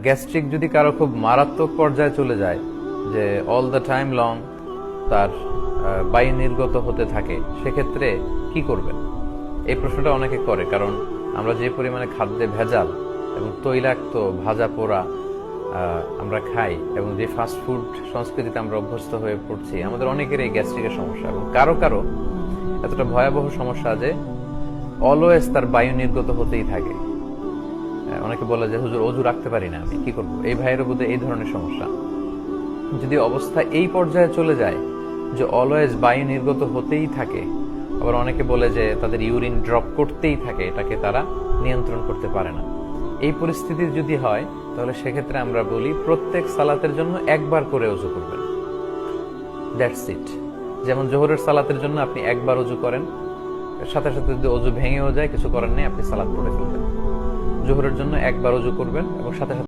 Gastric যদি কারো খুব মারাত্মক পর্যায়ে চলে যায়, যে অল দ্য টাইম লং তার বায়ু নির্গত হতে থাকে, সেক্ষেত্রে কি করবেন? এই প্রশ্নটা অনেকে করে, কারণ আমরা যে পরিমাণে খাদ্যে ভেজাল এবং তৈলাক্ত ভাজা পোড়া আমরা খাই এবং যে ফাস্ট ফুড সংস্কৃতিতে আমরা অভ্যস্ত হয়ে পড়ছি, আমাদের অনেকের এই গ্যাস্ট্রিকের সমস্যা, এবং কারো কারো এতটা ভয়াবহ সমস্যা যে অলওয়েজ তার বায়ু নির্গত হতেই থাকে। অনেকে বলে যে হুজুর অজু রাখতে পারি না, আমি কি করবো? এই ভাইয়ের বোধে এই ধরনের সমস্যা। যদি অবস্থা এই পর্যায়ে চলে যায় যে অলওয়েজ বায়ু নির্গত হতেই থাকে, আবার অনেকে বলে যে তাদের ইউরিন ড্রপ করতেই থাকে, এটাকে তারা নিয়ন্ত্রণ করতে পারে না, এই পরিস্থিতি যদি হয়, তাহলে সেক্ষেত্রে আমরা বলি প্রত্যেক সালাতের জন্য একবার করে অজু করবেন। That's it. যেমন জোহরের সালাতের জন্য আপনি একবার অজু করেন, সাথে সাথে যদি অজু ভেঙেও যায়, কিছু করার নেই, আপনি সালাত পড়ে ফেলবেন। জোহরের জন্য একবার অজু করবেন এবং সাথে সাথে